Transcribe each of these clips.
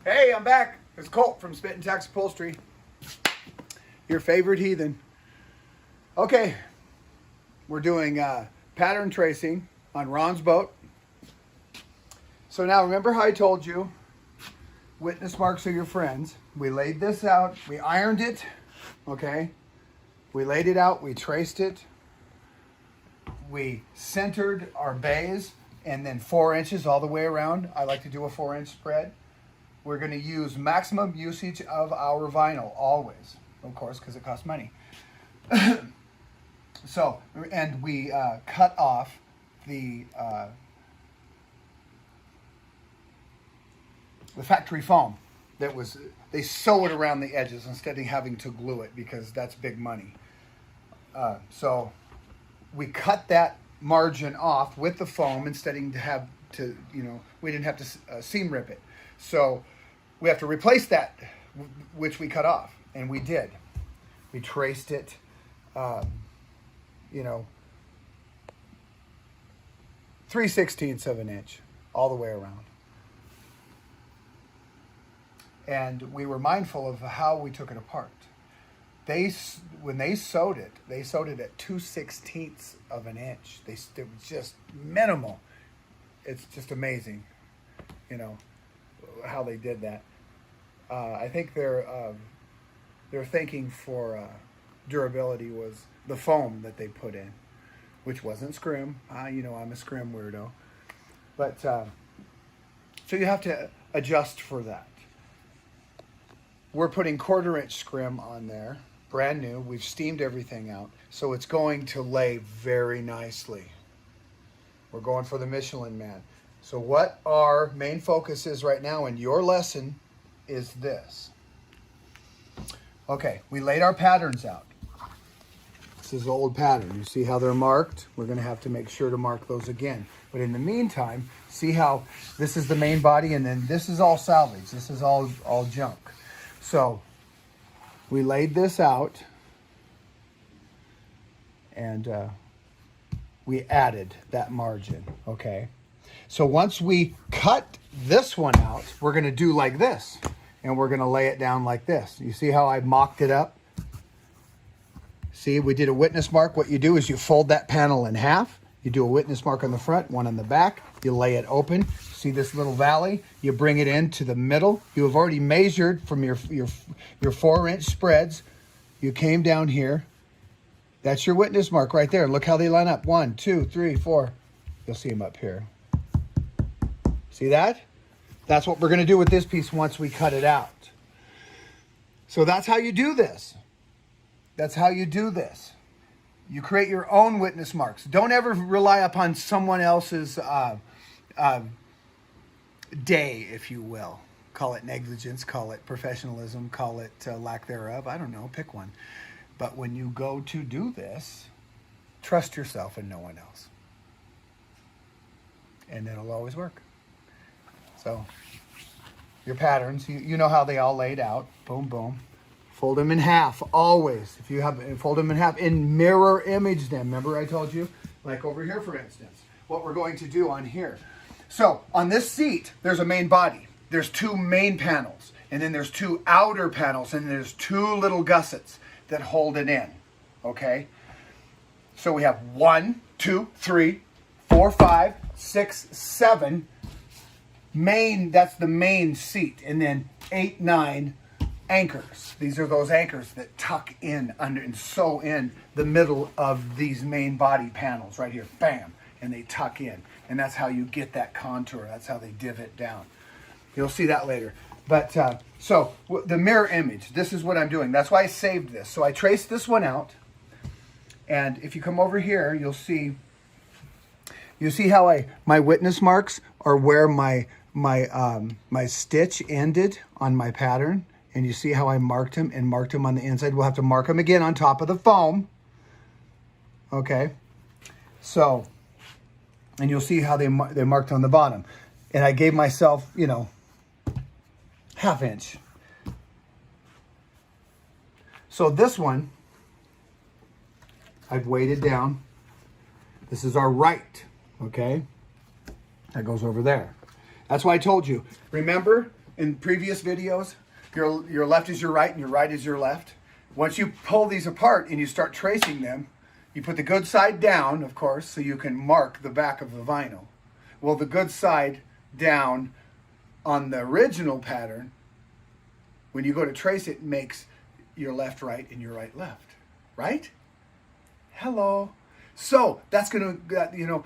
Hey, I'm back. It's Colt from Spit and Tax Upholstery. Your favorite heathen. Okay, we're doing pattern tracing on Ron's boat. So now remember how I told you witness marks are your friends. We laid this out. We ironed it. Okay. We laid it out. We traced it. We centered our bays and then 4 inches all the way around. I like to do a 4-inch spread. We're going to use maximum usage of our vinyl always, of course, because it costs money. So, and we cut off the factory foam that was, they sew it around the edges instead of having to glue it because that's big money. So we cut that margin off with the foam instead of have to, we didn't have to seam rip it. So we have to replace that, which we cut off, and we did. We traced it, 3/16 of an inch all the way around. And we were mindful of how we took it apart. When they sewed it at 2/16 of an inch. It was just minimal. It's just amazing, how they did that. I think their thinking for durability was the foam that they put in, which wasn't scrim. I'm a scrim weirdo, but so you have to adjust for that. We're putting 1/4-inch scrim on there, brand new. We've steamed everything out, so it's going to lay very nicely. We're going for the Michelin Man. So what our main focus is right now in your lesson is this. Okay, we laid our patterns out. This is the old pattern. You see how they're marked? We're going to have to make sure to mark those again. But in the meantime, see how this is the main body and then this is all salvage. This is all junk. So we laid this out and we added that margin, okay? So once we cut this one out, we're going to do like this. And we're going to lay it down like this. You see how I mocked it up? See, we did a witness mark. What you do is you fold that panel in half. You do a witness mark on the front, one on the back. You lay it open. See this little valley? You bring it into the middle. You have already measured from your 4-inch spreads. You came down here. That's your witness mark right there. Look how they line up. 1, 2, 3, 4. You'll see them up here. See that? That's what we're going to do with this piece once we cut it out. So that's how you do this. That's how you do this. You create your own witness marks. Don't ever rely upon someone else's day, if you will. Call it negligence, call it professionalism, call it lack thereof. I don't know, pick one. But when you go to do this, trust yourself and no one else. And it'll always work. So your patterns, you know how they all laid out. Boom, boom. Fold them in half, always. If you have, fold them in half and mirror image them. Remember I told you? Like over here, for instance, what we're going to do on here. So on this seat, there's a main body. There's 2 main panels. And then there's 2 outer panels. And there's 2 little gussets that hold it in. Okay? So we have 1, 2, 3, 4, 5, 6, 7 main, that's the main seat, and then 8, 9 anchors. These are those anchors that tuck in under and sew in the middle of these main body panels right here. Bam, and they tuck in, and that's how you get that contour. That's how they divot down. You'll see that later. But so the mirror image, this is what I'm doing. That's why I saved this. So I traced this one out, and if you come over here, you'll see. You see how my witness marks are where my stitch ended on my pattern, and you see how I marked them on the inside. We'll have to mark them again on top of the foam. Okay, so, and you'll see how they marked on the bottom, and I gave myself 1/2 inch. So this one I've weighted down. This is our right. Okay, that goes over there. That's why I told you. Remember, in previous videos, your left is your right and your right is your left. Once you pull these apart and you start tracing them, you put the good side down, of course, so you can mark the back of the vinyl. Well, the good side down on the original pattern, when you go to trace it, makes your left right and your right left, right? Hello. So that's going to,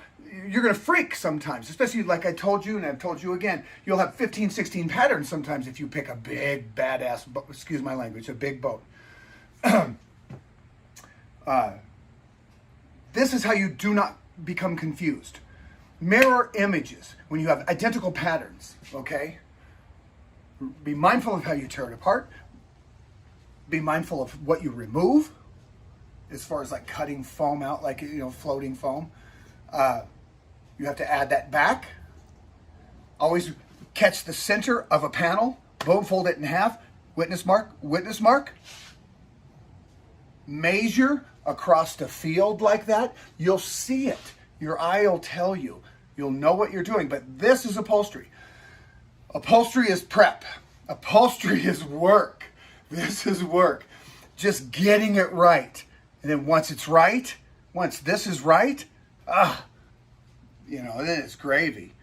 you're going to freak sometimes, especially like I told you and I've told you again. You'll have 15, 16 patterns sometimes if you pick a big, badass, excuse my language, a big boat. This is how you do not become confused. Mirror images when you have identical patterns, okay? Be mindful of how you tear it apart. Be mindful of what you remove as far as like cutting foam out, like, floating foam. You have to add that back. Always catch the center of a panel. Boom, fold it in half. Witness mark, witness mark. Measure across the field like that. You'll see it. Your eye will tell you. You'll know what you're doing. But this is upholstery. Upholstery is prep. Upholstery is work. This is work. Just getting it right. And then once it's right, once this is right, then it's gravy.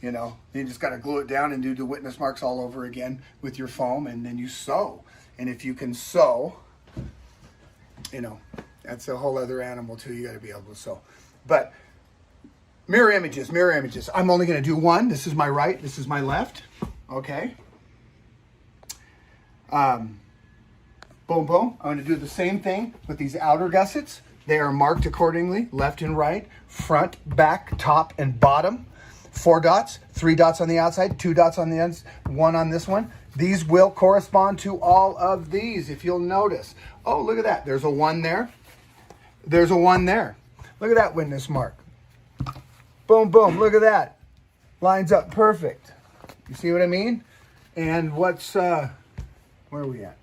You just got to glue it down and do the witness marks all over again with your foam, and then you sew. And if you can sew, that's a whole other animal too. You got to be able to sew. But mirror images. I'm only going to do one. This is my right. This is my left. Okay. Boom, boom. I'm going to do the same thing with these outer gussets. They are marked accordingly, left and right, front, back, top, and bottom. 4 dots, 3 dots on the outside, 2 dots on the ends, 1 on this one. These will correspond to all of these, if you'll notice. Oh, look at that. There's a 1 there. There's a 1 there. Look at that witness mark. Boom, boom. Look at that. Lines up perfect. You see what I mean? And what's, where are we at?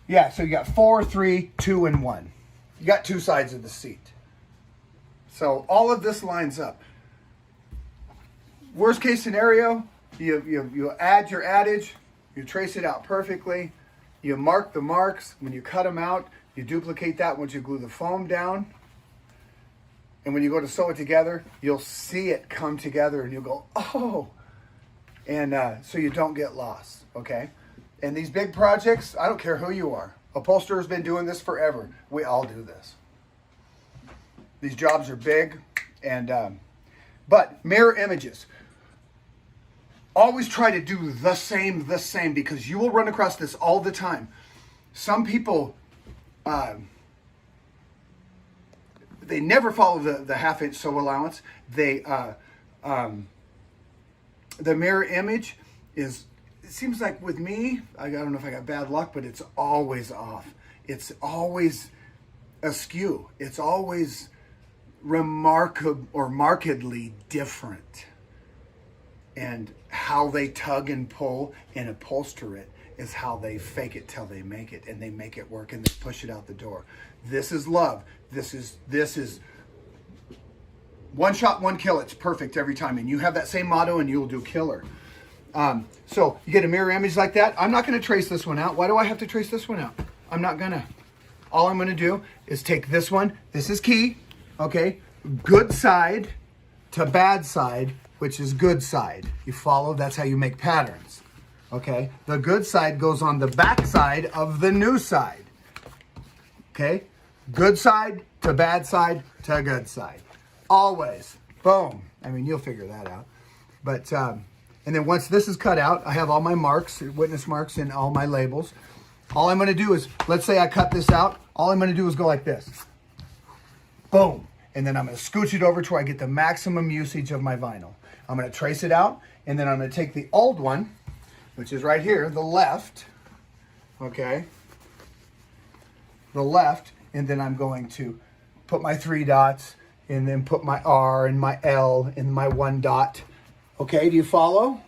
Yeah, so you got 4, 3, 2, and 1. You got 2 sides of the seat. So all of this lines up. Worst case scenario, you add your adage, you trace it out perfectly, you mark the marks. When you cut them out, you duplicate that once you glue the foam down. And when you go to sew it together, you'll see it come together and you'll go, oh. And so you don't get lost, okay? And these big projects, I don't care who you are. Upholsterer's been doing this forever. We all do this. These jobs are big, but mirror images. Always try to do the same, because you will run across this all the time. Some people, they never follow the half-inch sew allowance. The mirror image is, it seems like with me, I don't know if I got bad luck, but it's always off. It's always askew. It's always remarkable or markedly different. And how they tug and pull and upholster it is how they fake it till they make it, and they make it work and they push it out the door. This is love. This is one shot, one kill. It's perfect every time. And you have that same motto and you'll do killer. So you get a mirror image like that. I'm not going to trace this one out. Why do I have to trace this one out? I'm not going to. All I'm going to do is take this one. This is key. Okay. Good side to bad side, which is good side. You follow? That's how you make patterns. Okay. The good side goes on the back side of the new side. Okay. Good side to bad side to good side. Always. Boom. I mean, you'll figure that out. But, and then once this is cut out, I have all my marks, witness marks, and all my labels. All I'm going to do is, let's say I cut this out. All I'm going to do is go like this. Boom. And then I'm going to scooch it over to where I get the maximum usage of my vinyl. I'm going to trace it out. And then I'm going to take the old one, which is right here, the left. Okay. The left. And then I'm going to put my 3 dots and then put my R and my L and my 1 dot. Okay, do you follow?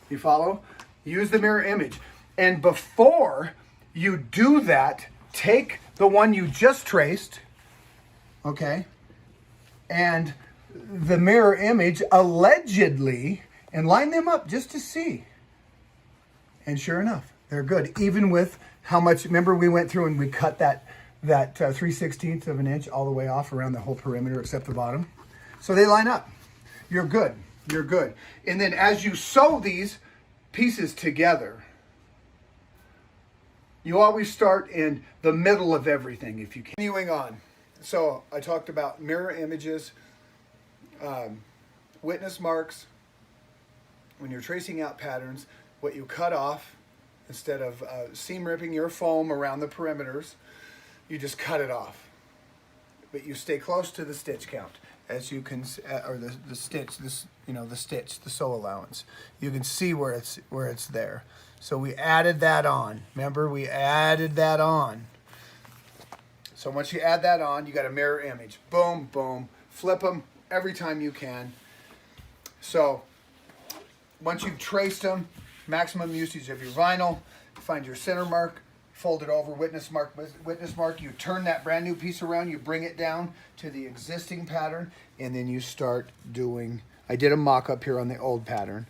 Do you follow? Use the mirror image. And before you do that, take the one you just traced, okay, and the mirror image allegedly and line them up just to see. And sure enough, they're good. Even with how much, remember we went through and we cut that 3/16 of an inch all the way off around the whole perimeter except the bottom. So they line up. You're good. You're good. And then as you sew these pieces together, you always start in the middle of everything if you can. Continuing on. So I talked about mirror images, witness marks. When you're tracing out patterns, what you cut off, instead of seam ripping your foam around the perimeters, you just cut it off. But you stay close to the stitch count, as you can, or the stitch, the sew allowance. You can see where it's there. So we added that on. Remember, we added that on. So once you add that on, you got a mirror image. Boom, boom. Flip them every time you can. So once you've traced them, maximum usage of your vinyl, find your center mark, fold it over, witness mark, you turn that brand new piece around, you bring it down to the existing pattern, and then you start doing, I did a mock-up here on the old pattern,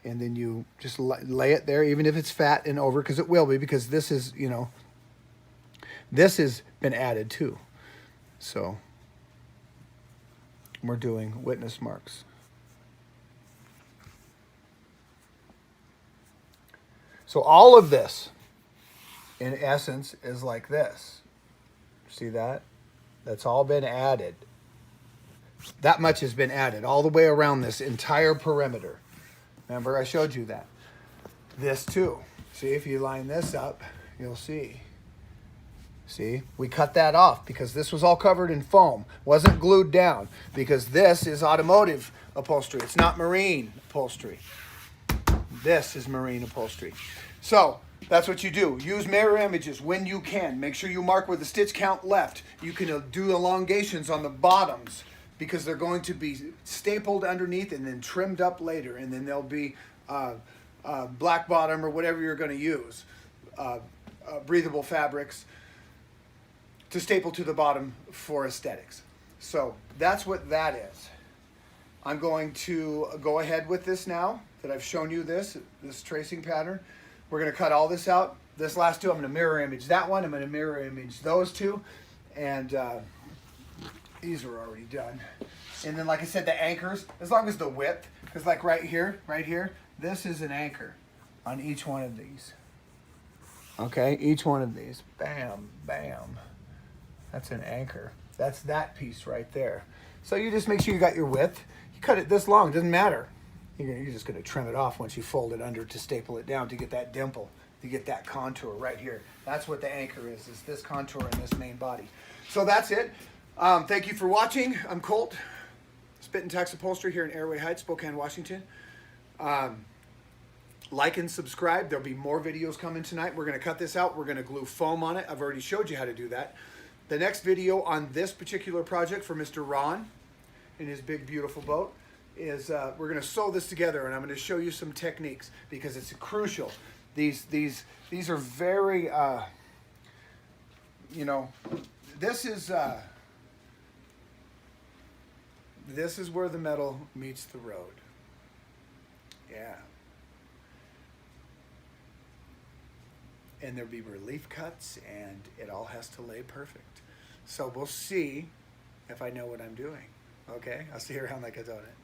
and then you just lay it there, even if it's fat and over, because it will be, because this is, this has been added too. So we're doing witness marks. So all of this, in essence, is like this. See that? That's all been added. That much has been added all the way around this entire perimeter. Remember, I showed you that. This too. See, if you line this up, you'll see. See, we cut that off because this was all covered in foam. Wasn't glued down because this is automotive upholstery. It's not marine upholstery. This is marine upholstery. So that's what you do. Use mirror images when you can. Make sure you mark where the stitch count left. You can do elongations on the bottoms because they're going to be stapled underneath and then trimmed up later. And then there'll be black bottom or whatever you're going to use. Breathable fabrics to staple to the bottom for aesthetics. So that's what that is. I'm going to go ahead with this now that I've shown you this tracing pattern. We're going to cut all this out. This last two, I'm going to mirror image that one. I'm going to mirror image those two. And these are already done. And then, like I said, the anchors, as long as the width, because like right here, this is an anchor on each one of these. Okay, each one of these. Bam, bam. That's an anchor. That's that piece right there. So you just make sure you got your width. You cut it this long, doesn't matter. You're just going to trim it off once you fold it under to staple it down to get that dimple, to get that contour right here. That's what the anchor is this contour in this main body. So that's it. Thank you for watching. I'm Colt, Spit and Tax Upholstery here in Airway Heights, Spokane, Washington. Like and subscribe. There'll be more videos coming tonight. We're going to cut this out. We're going to glue foam on it. I've already showed you how to do that. The next video on this particular project for Mr. Ron in his big, beautiful boat is we're going to sew this together, and I'm going to show you some techniques because it's crucial. These are very, this is where the metal meets the road. Yeah. And there'll be relief cuts, and it all has to lay perfect. So we'll see if I know what I'm doing. Okay? I'll see you around like I done it.